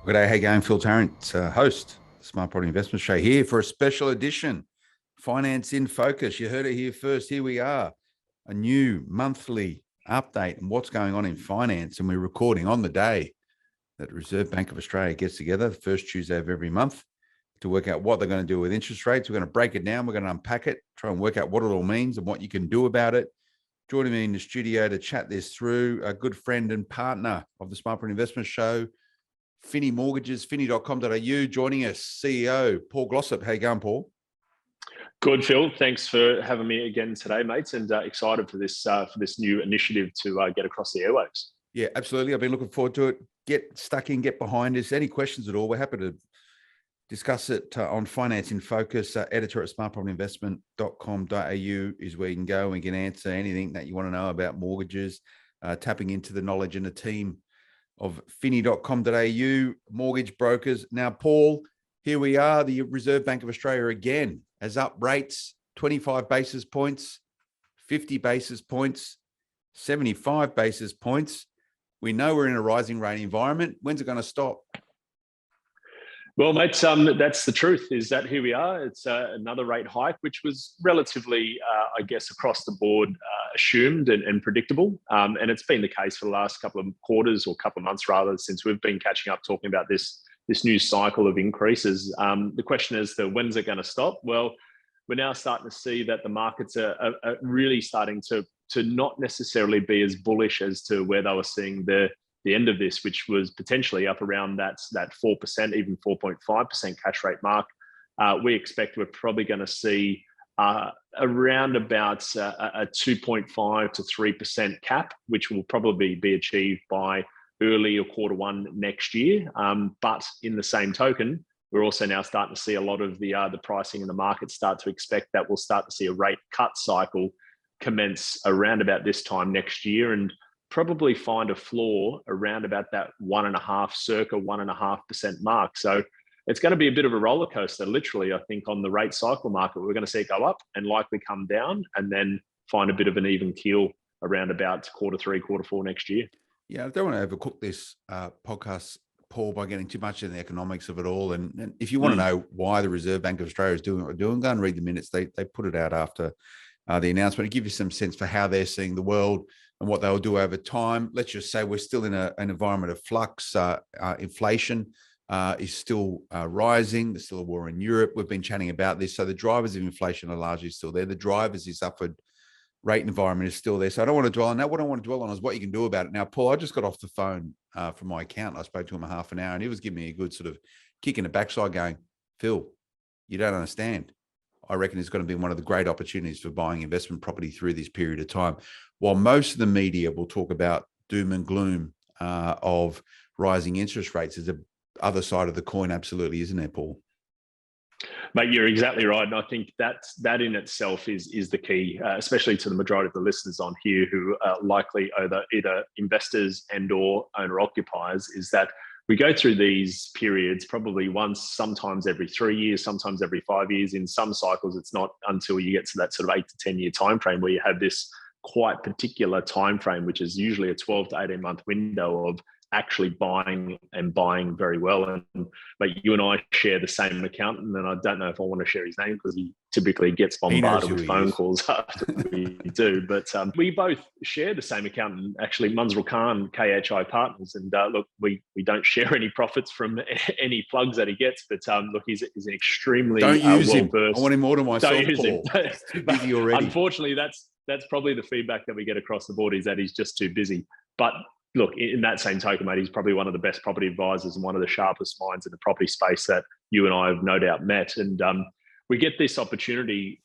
Good day, how you going? Phil Tarrant, host, Smart Property Investment Show, here for a special edition, Finance in Focus. You heard it here first. Here we are, a new monthly update on what's going on in finance, and we're recording on the day that the Reserve Bank of Australia gets together, the first Tuesday of every month, to work out what they're going to do with interest rates. We're going to break it down. We're going to unpack it, try and work out what it all means and what you can do about it. Joining me in the studio to chat this through, a good friend and partner of the Smart Property Investment Show, Finni Mortgages, finni.com.au, joining us, CEO Paul Glossop. How you going, Paul? Good, Phil. Thanks for having me again today, mates, and excited for this new initiative to get across the airwaves. Yeah, absolutely. I've been looking forward to it. Get stuck in, get behind us. Any questions at all, we're happy to discuss it on Finance in Focus. Editor at smartpropertyinvestment.com.au is where you can go and you can answer anything that you want to know about mortgages, tapping into the knowledge and the team of finni.com.au, mortgage brokers. Now, Paul, here we are. The Reserve Bank of Australia again has up rates 25 basis points, 50 basis points, 75 basis points. We know we're in a rising rate environment. When's it going to stop? Well, mates, that's the truth, is that here we are. It's another rate hike, which was relatively, I guess, across the board assumed and predictable. And it's been the case for the last couple of quarters, or couple of months rather, since we've been catching up talking about this new cycle of increases. The question is, when's it going to stop? Well, we're now starting to see that the markets are really starting to not necessarily be as bullish as to where they were seeing the end of this, which was potentially up around that 4%, even 4.5% cash rate mark. We expect we're probably going to see around about a 2.5 to 3% cap, which will probably be achieved by early or quarter one next year. But in the same token, we're also now starting to see a lot of the pricing in the market start to expect that we'll start to see a rate cut cycle commence around about this time next year, and probably find a floor around about that 1.5% mark. So it's going to be a bit of a roller coaster, literally, I think, on the rate cycle market. We're going to see it go up and likely come down, and then find a bit of an even keel around about quarter three, quarter four next year. Yeah, I don't want to overcook this podcast, Paul, by getting too much in the economics of it all. And if you want to know why the Reserve Bank of Australia is doing what they're doing, go and read the minutes. They put it out after the announcement to give you some sense for how they're seeing the world and what they'll do over time. Let's just say we're still in an environment of flux. Inflation is still rising. There's still a war in Europe. We've been chatting about this. So the drivers of inflation are largely still there. The drivers is upward rate environment is still there. So I don't want to dwell on that. What I want to dwell on is what you can do about it. Now, Paul, I just got off the phone from my accountant. I spoke to him a half an hour, and he was giving me a good sort of kick in the backside going, Phil, you don't understand. I reckon it's going to be one of the great opportunities for buying investment property through this period of time. While most of the media will talk about doom and gloom of rising interest rates, there's the other side of the coin, absolutely, isn't there, Paul? Mate, you're exactly right. And I think that in itself is the key, especially to the majority of the listeners on here who are likely either investors and or owner-occupiers, is that we go through these periods probably once, sometimes every 3 years, sometimes every 5 years. In some cycles, it's not until you get to that sort of 8 to 10 year time frame where you have this quite particular time frame, which is usually a 12 to 18 month window of actually buying very well. And but you and I share the same accountant, and I don't know if I want to share his name because he typically gets bombarded with phone calls after we do. But we both share the same accountant, actually, Munzrul Khan, KHI Partners. And look, we don't share any profits from any plugs that he gets. But look, he's an extremely don't use him. well-versed. I want him more to myself, Don't use Paul. him. Too busy already. Unfortunately, that's probably the feedback that we get across the board, is that he's just too busy. But look, in that same token, mate, he's probably one of the best property advisors and one of the sharpest minds in the property space that you and I have no doubt met. And we get this opportunity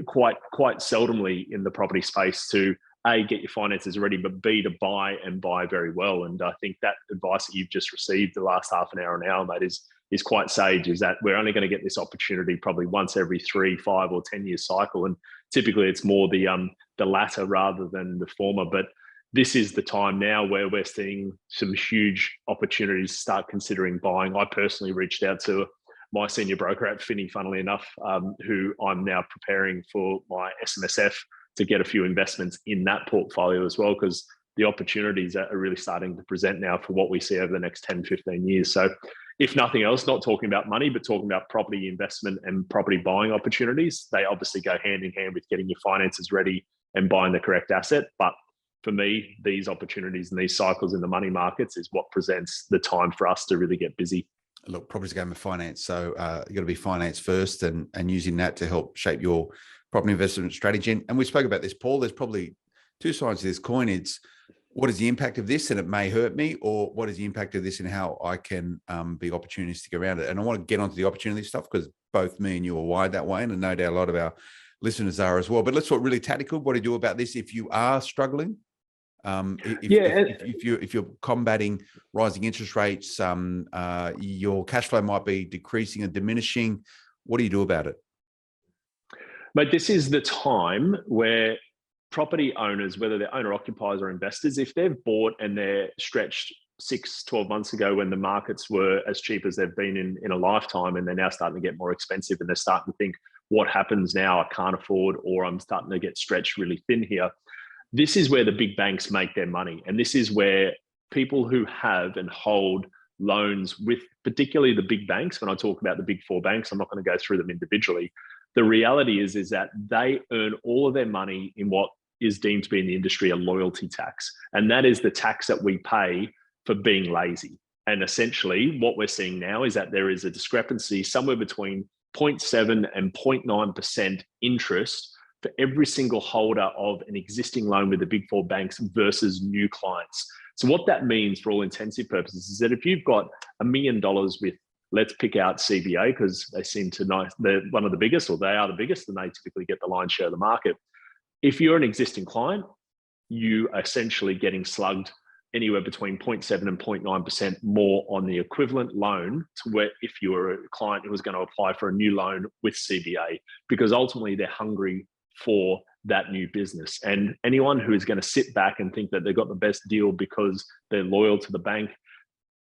quite seldomly in the property space to A, get your finances ready, but B, to buy and buy very well. And I think that advice that you've just received the last half an hour, mate, is quite sage, is that we're only going to get this opportunity probably once every 3, 5 or 10 year cycle. And typically it's more the latter rather than the former. But this is the time now where we're seeing some huge opportunities to start considering buying. I personally reached out to my senior broker at Finni, funnily enough, who I'm now preparing for my SMSF to get a few investments in that portfolio as well, because the opportunities are really starting to present now for what we see over the next 10, 15 years. So if nothing else, not talking about money, but talking about property investment and property buying opportunities, they obviously go hand in hand with getting your finances ready and buying the correct asset. But for me, these opportunities and these cycles in the money markets is what presents the time for us to really get busy. Look, property's a game of finance. So you've got to be finance first and using that to help shape your property investment strategy. And we spoke about this, Paul. There's probably two sides to this coin. It's what is the impact of this and it may hurt me, or what is the impact of this and how I can be opportunistic around it. And I want to get onto the opportunity stuff because both me and you are wired that way. And no doubt a lot of our listeners are as well. But let's talk really tactical. What do you do about this if you are struggling? If you're combating rising interest rates, your cash flow might be decreasing and diminishing. What do you do about it? But this is the time where property owners, whether they're owner occupiers or investors, if they've bought and they're stretched 6-12 months ago when the markets were as cheap as they've been in a lifetime, and they're now starting to get more expensive, and they're starting to think, what happens now? I can't afford, or I'm starting to get stretched really thin here. This is where the big banks make their money. And this is where people who have and hold loans with particularly the big banks, when I talk about the big four banks, I'm not going to go through them individually. The reality is that they earn all of their money in what is deemed to be in the industry a loyalty tax. And that is the tax that we pay for being lazy. And essentially what we're seeing now is that there is a discrepancy somewhere between 0.7 and 0.9% interest for every single holder of an existing loan with the big four banks versus new clients. So what that means for all intensive purposes is that if you've got $1 million with, let's pick out CBA because they seem to know they're one of the biggest, or they are the biggest, and they typically get the lion's share of the market. If you're an existing client, you are essentially getting slugged anywhere between 0.7 and 0.9% more on the equivalent loan to where if you were a client who was going to apply for a new loan with CBA, because ultimately they're hungry for that new business. And anyone who is going to sit back and think that they've got the best deal because they're loyal to the bank,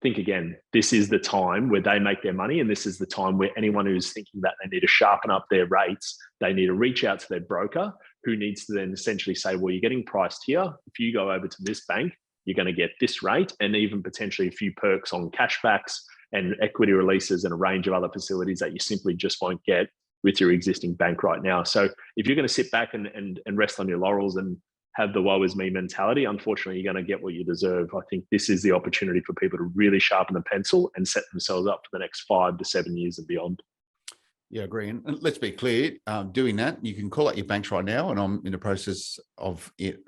think again. This is the time where they make their money, and this is the time where anyone who's thinking that they need to sharpen up their rates, they need to reach out to their broker, who needs to then essentially say, well, you're getting priced here. If you go over to this bank, you're going to get this rate, and even potentially a few perks on cashbacks and equity releases and a range of other facilities that you simply just won't get with your existing bank right now. So if you're going to sit back and rest on your laurels and have the woe is me mentality, unfortunately, you're going to get what you deserve. I think this is the opportunity for people to really sharpen the pencil and set themselves up for the next 5 to 7 years and beyond. Yeah, I agree. And let's be clear, doing that, you can call out your banks right now, and I'm in the process of it.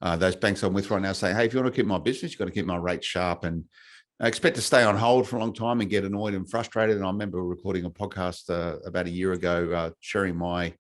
Those banks I'm with right now say, hey, if you want to keep my business, you've got to keep my rates sharp. And I expect to stay on hold for a long time and get annoyed and frustrated. And I remember recording a podcast about a year ago, sharing my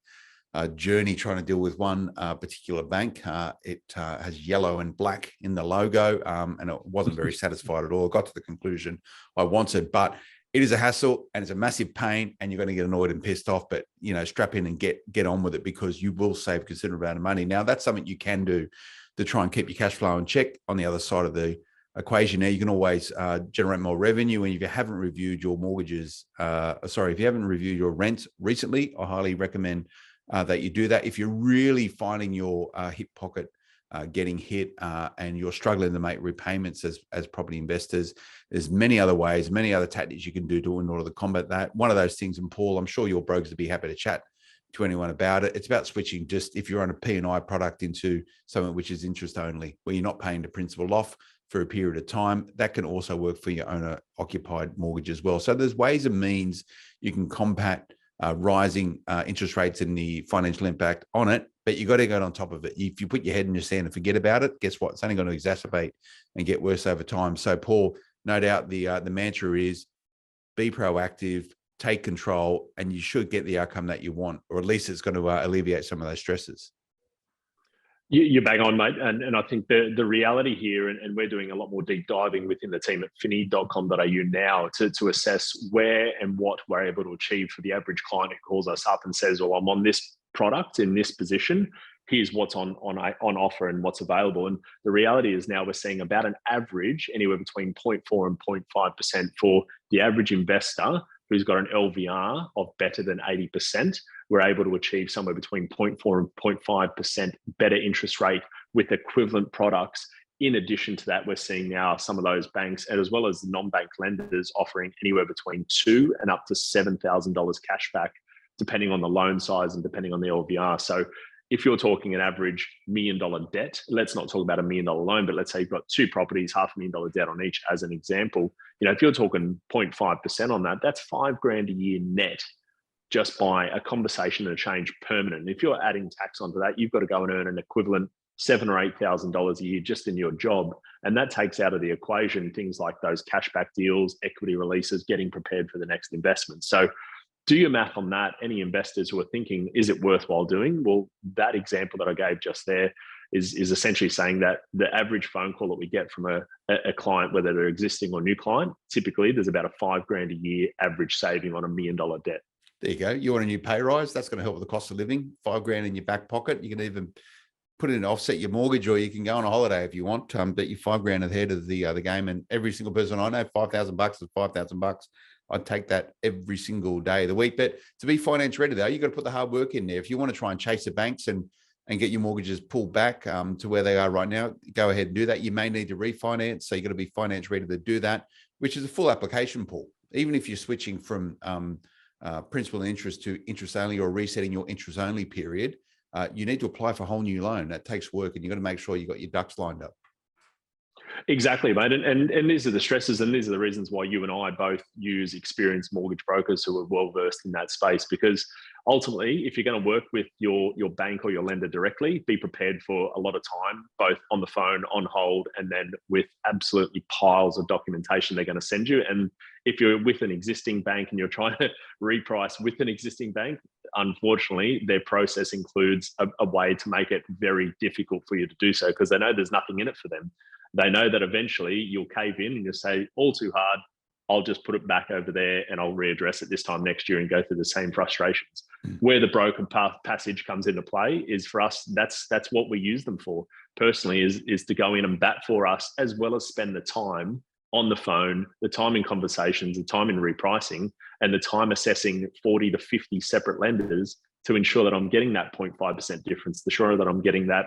journey trying to deal with one particular bank. It has yellow and black in the logo, and it wasn't very satisfied at all. I got to the conclusion I wanted, but it is a hassle and it's a massive pain, and you're going to get annoyed and pissed off, but strap in and get on with it, because you will save a considerable amount of money. Now, that's something you can do to try and keep your cash flow in check on the other side of the equation. Now, you can always generate more revenue. And if you haven't reviewed your mortgages, if you haven't reviewed your rent recently, I highly recommend that you do that. If you're really finding your hip pocket getting hit and you're struggling to make repayments as property investors, there's many other ways, many other tactics you can do in order to combat that. One of those things, and Paul, I'm sure your brokers would be happy to chat to anyone about it. It's about switching, just if you're on a P&I product, into something which is interest only, where you're not paying the principal off for a period of time. That can also work for your owner occupied mortgage as well. So there's ways and means you can combat rising interest rates and the financial impact on it, but you got to get on top of it. If you put your head in your sand and forget about it, guess what? It's only going to exacerbate and get worse over time. So Paul, no doubt the mantra is be proactive, take control, and you should get the outcome that you want, or at least it's going to alleviate some of those stresses. You're bang on, mate. And I think the reality here, and we're doing a lot more deep diving within the team at finni.com.au now to assess where and what we're able to achieve for the average client who calls us up and says, well, I'm on this product in this position. Here's what's on offer and what's available. And the reality is now we're seeing about an average anywhere between 0.4 and 0.5% for the average investor who's got an LVR of better than 80%. We're able to achieve somewhere between 0.4 and 0.5% better interest rate with equivalent products in addition to that, we're seeing now some of those banks, as well as the non-bank lenders, offering anywhere between $2,000 and up to $7,000 cash back, depending on the loan size and depending on the LVR. So if you're talking an average $1 million debt, let's not talk about $1 million loan, but let's say you've got 2 properties, $500,000 debt on each as an example. If you're talking 0.5% on that, that's $5,000 a year net, just by a conversation and a change permanent. And if you're adding tax onto that, you've got to go and earn an equivalent $7,000 or $8,000 a year just in your job. And that takes out of the equation things like those cashback deals, equity releases, getting prepared for the next investment. So do your math on that. Any investors who are thinking, is it worthwhile doing? Well, that example that I gave just there is essentially saying that the average phone call that we get from a client, whether they're existing or new client, typically there's about a $5,000 a year average saving on $1 million debt. There you go. You want a new pay rise? That's going to help with the cost of living. $5,000 in your back pocket. You can even put it in to offset your mortgage, or you can go on a holiday if you want. But you're $5,000 ahead of the game. And every single person I know, $5,000 is $5,000. I'd take that every single day of the week. But to be finance ready, though, you've got to put the hard work in there. If you want to try and chase the banks and get your mortgages pulled back to where they are right now, go ahead and do that. You may need to refinance, so you've got to be finance ready to do that, which is a full application pool. Even if you're switching from principal and interest to interest only, or resetting your interest only period, you need to apply for a whole new loan. That takes work, and you've got to make sure you've got your ducks lined up. Exactly, mate. And these are the stresses, and these are the reasons why you and I both use experienced mortgage brokers who are well versed in that space. Because ultimately, if you're going to work with your bank or your lender directly, be prepared for a lot of time, both on the phone, on hold, and then with absolutely piles of documentation they're going to send you. And if you're with an existing bank and you're trying to reprice with an existing bank, unfortunately, their process includes a way to make it very difficult for you to do so, because they know there's nothing in it for them. They know that eventually you'll cave in and you'll say, all too hard, I'll just put it back over there and I'll readdress it this time next year and go through the same frustrations. Where the broker passage comes into play is, for us, that's what we use them for personally, is to go in and bat for us, as well as spend the time on the phone, the time in conversations, the time in repricing, and the time assessing 40 to 50 separate lenders to ensure that I'm getting that 0.5% difference, to ensure that I'm getting that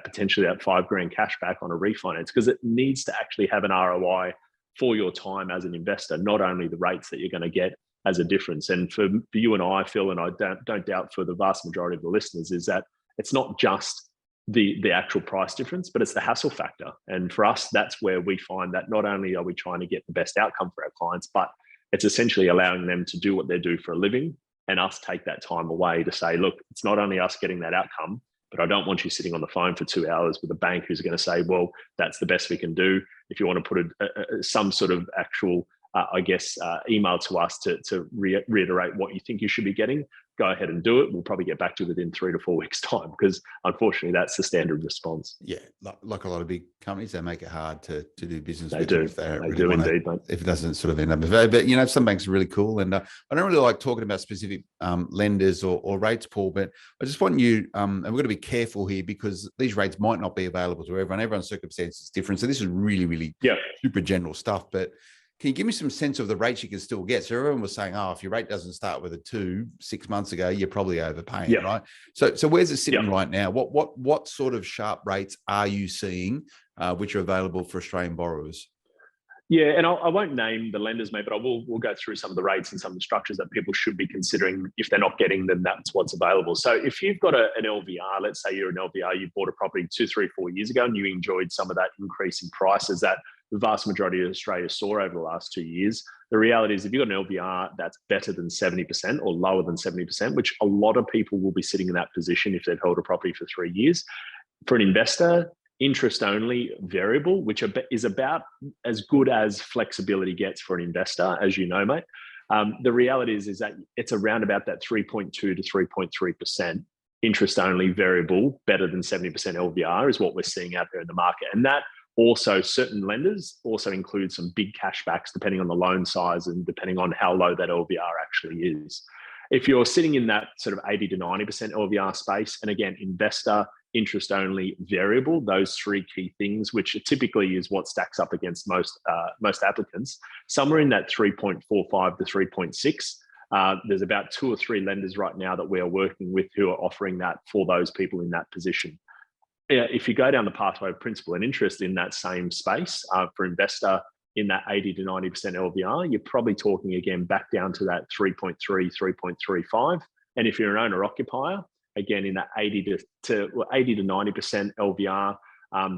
potentially that $5,000 cash back on a refinance, because it needs to actually have an ROI for your time as an investor, not only the rates that you're going to get as a difference. And for you and I, Phil, and I don't doubt for the vast majority of the listeners, is that it's not just the actual price difference, but it's the hassle factor. And for us, that's where we find that not only are we trying to get the best outcome for our clients, but it's essentially allowing them to do what they do for a living, and us take that time away to say, look, it's not only us getting that outcome, but I don't want you sitting on the phone for 2 hours with a bank who's going to say, well, that's the best we can do. If you want to put some sort of actual, email to us to reiterate what you think you should be getting, go ahead and do it. We'll probably get back to you within 3 to 4 weeks' time, because unfortunately that's the standard response. Yeah, like a lot of big companies, they make it hard to do business they with do. If they really do indeed, mate. If it doesn't sort of end up. But some banks are really cool, and I don't really like talking about specific lenders or rates, Paul. But I just want you, and we're going to be careful here, because these rates might not be available to everyone. Everyone's circumstance is different, so this is really super general stuff. But can you give me some sense of the rates you can still get? So everyone was saying, if your rate doesn't start with a 2 6 months ago, you're probably overpaying, right? So where's it sitting right now? What sort of sharp rates are you seeing, which are available for Australian borrowers? Yeah, and I won't name the lenders, mate, but we'll go through some of the rates and some of the structures that people should be considering. If they're not getting them, that's what's available. So if you've got an LVR, let's say you're an LVR, you bought a property 2, 3, 4 years ago, and you enjoyed some of that increase in prices that the vast majority of Australia saw over the last 2 years. The reality is, if you've got an LVR that's better than 70% or lower than 70%, which a lot of people will be sitting in that position if they've held a property for 3 years, for an investor, interest only variable, which is about as good as flexibility gets for an investor, as you know, mate. The reality is that it's around about that 3.2 to 3.3% interest only variable, better than 70% LVR, is what we're seeing out there in the market. And that also, certain lenders also include some big cashbacks depending on the loan size and depending on how low that LVR actually is. If you're sitting in that sort of 80 to 90% LVR space, and again, investor, interest only, variable, those 3 key things, which typically is what stacks up against most applicants, somewhere in that 3.45 to 3.6. There's about 2 or 3 lenders right now that we are working with who are offering that for those people in that position. if you go down the pathway of principal and interest in that same space for investor in that 80 to 90% LVR, you're probably talking again back down to that 3.3, 3.35. And if you're an owner occupier, again in that 80 to 90% LVR,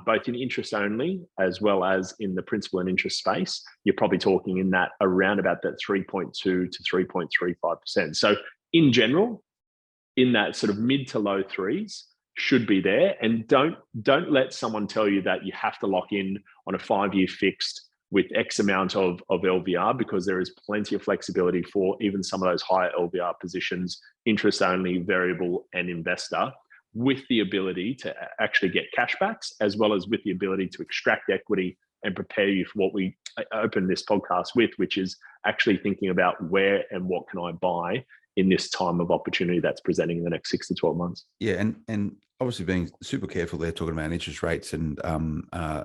both in interest only as well as in the principal and interest space, you're probably talking in that around about that 3.2 to 3.35%. So in general, in that sort of mid to low threes should be there. And don't let someone tell you that you have to lock in on a 5-year fixed with X amount of LVR, because there is plenty of flexibility for even some of those higher LVR positions, interest only, variable, and investor, with the ability to actually get cashbacks, as well as with the ability to extract equity and prepare you for what we open this podcast with, which is actually thinking about where and what can I buy in this time of opportunity that's presenting in the next 6 to 12 months. Yeah, and obviously being super careful there, talking about interest rates, and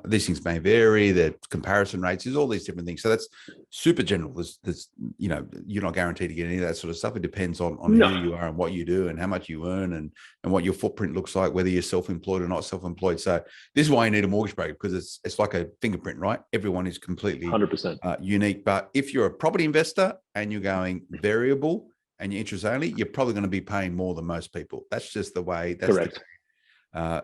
these things may vary. The comparison rates, there's all these different things. So that's super general. There's you're not guaranteed to get any of that sort of stuff. It depends on who you are and what you do and how much you earn and what your footprint looks like, whether you're self-employed or not self-employed. So this is why you need a mortgage broker, because it's like a fingerprint, right? Everyone is completely 100% unique. But if you're a property investor and you're going variable and you're interest only, you're probably going to be paying more than most people. That's just the way. That's correct.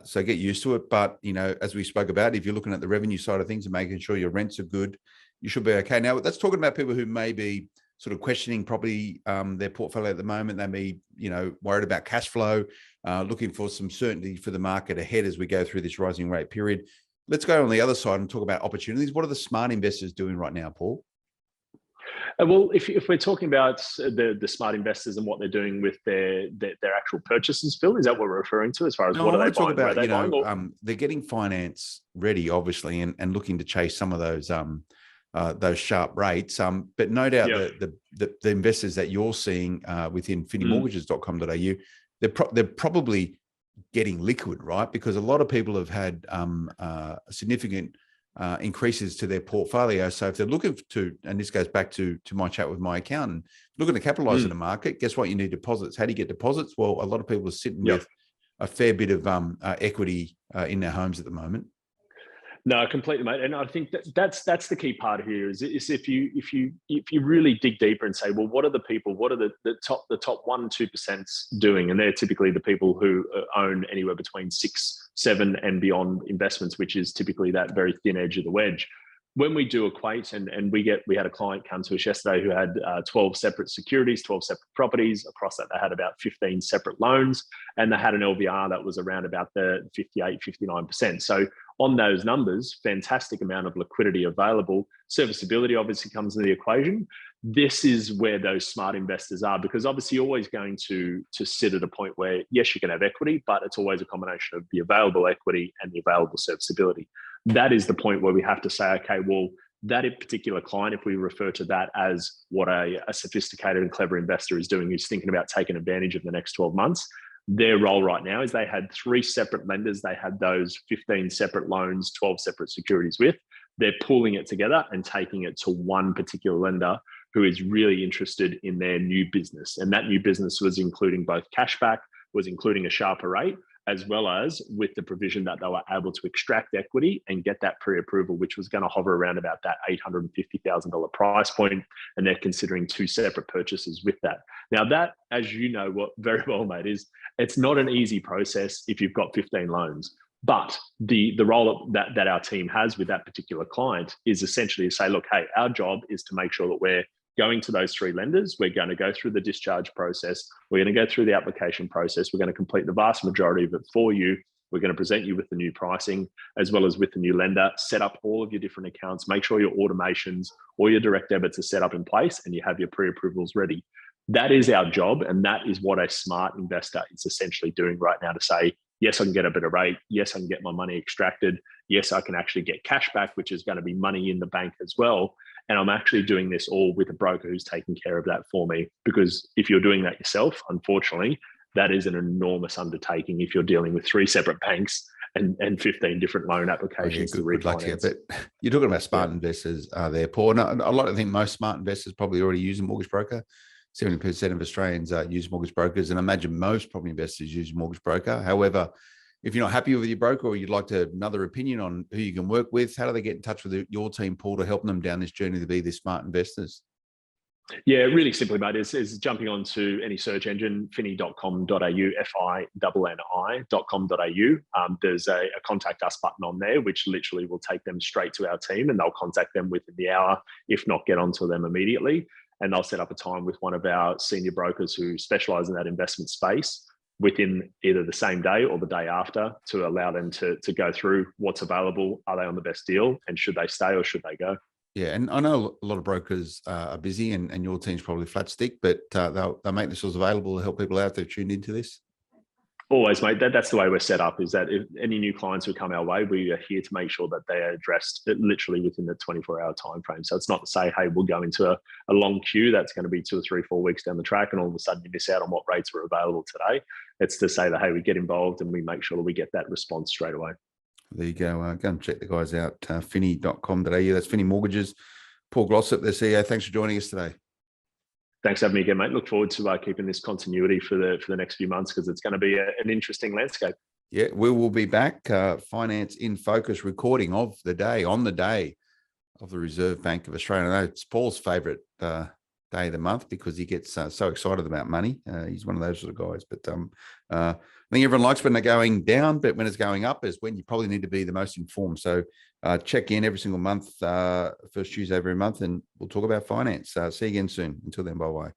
So get used to it. But, as we spoke about, if you're looking at the revenue side of things and making sure your rents are good, you should be okay. Now, that's talking about people who may be sort of questioning property, their portfolio at the moment. They may, worried about cash flow, looking for some certainty for the market ahead as we go through this rising rate period. Let's go on the other side and talk about opportunities. What are the smart investors doing right now, Paul? Well, if we're talking about the smart investors and what they're doing with their actual purchases, Phil, is that what we're referring to as far as what are they buying? About, they're getting finance ready, obviously, and looking to chase some of those sharp rates. But no doubt the investors that you're seeing within finnimortgages.com.au, they're probably getting liquid, right? Because a lot of people have had significant increases to their portfolio. So if they're looking to, and this goes back to my chat with my accountant, looking to capitalize in the market, guess what? You need deposits. How do you get deposits? Well, a lot of people are sitting with a fair bit of equity in their homes at the moment. No, completely, mate. And I think that's the key part here is if you really dig deeper and say, well, what are the people, what are the top 1-2% doing? And they're typically the people who own anywhere between 6, 7 and beyond investments, which is typically that very thin edge of the wedge. When we do equate, and we had a client come to us yesterday who had 12 separate securities, 12 separate properties. Across that, they had about 15 separate loans, and they had an LVR that was around about the 58, 59%. So on those numbers, fantastic amount of liquidity available. Serviceability obviously comes into the equation. This is where those smart investors are, because obviously you're always going to sit at a point where, yes, you can have equity, but it's always a combination of the available equity and the available serviceability. That is the point where we have to say, okay, well, that particular client, if we refer to that as what a sophisticated and clever investor is doing, who's thinking about taking advantage of the next 12 months, their role right now is they had 3 separate lenders. They had those 15 separate loans, 12 separate securities with. They're pooling it together and taking it to one particular lender who is really interested in their new business. And that new business was including both cashback, was including a sharper rate, as well as with the provision that they were able to extract equity and get that pre-approval, which was going to hover around about that $850,000 price point. And they're considering 2 separate purchases with that. Now that, as you know what very well, mate, is it's not an easy process if you've got 15 loans. But the role that our team has with that particular client is essentially to say, look, hey, our job is to make sure that we're going to those 3 lenders. We're going to go through the discharge process. We're going to go through the application process. We're going to complete the vast majority of it for you. We're going to present you with the new pricing as well as with the new lender, set up all of your different accounts, make sure your automations or your direct debits are set up in place and you have your pre-approvals ready. That is our job. And that is what a smart investor is essentially doing right now, to say, yes, I can get a better rate. Yes, I can get my money extracted. Yes, I can actually get cash back, which is going to be money in the bank as well. And I'm actually doing this all with a broker who's taking care of that for me. Because if you're doing that yourself, unfortunately, that is an enormous undertaking if you're dealing with 3 separate banks and 15 different loan applications to refinance. But you're talking about smart investors there, Paul. And I think most smart investors probably already use a mortgage broker. 70% of Australians use mortgage brokers, and I imagine most property investors use a mortgage broker. However, if you're not happy with your broker or you'd like another opinion on who you can work with, how do they get in touch with your team, Paul, to help them down this journey to be the smart investors? Yeah, really simply, mate, is jumping onto any search engine, finni.com.au, finni.com.au. There's a contact us button on there, which literally will take them straight to our team, and they'll contact them within the hour, if not get onto them immediately. And they'll set up a time with one of our senior brokers who specialize in that investment space within either the same day or the day after, to allow them to go through what's available. Are they on the best deal? And should they stay or should they go? Yeah, and I know a lot of brokers are busy, and your team's probably flat stick, but they'll make themselves available to help people out that are tuned into this. Always, mate. That's the way we're set up, is that if any new clients who come our way, we are here to make sure that they are addressed literally within the 24-hour time frame. So it's not to say, hey, we'll go into a long queue that's going to be 2 or 3, 4 weeks down the track, and all of a sudden you miss out on what rates were available today. It's to say that, hey, we get involved and we make sure that we get that response straight away. There you go. Go and check the guys out, finni.com.au. That's Finni Mortgages. Paul Glossop, the CEO. Thanks for joining us today. Thanks for having me again, mate. Look forward to keeping this continuity for the next few months, because it's going to be an interesting landscape. Yeah, we will be back. Finance in Focus recording of the day, on the day of the Reserve Bank of Australia. I know it's Paul's favourite day of the month because he gets so excited about money. He's one of those sort of guys. But I think everyone likes when they're going down, but when it's going up is when you probably need to be the most informed. So check in every single month, first Tuesday every month, and we'll talk about finance. See you again soon. Until then, bye-bye.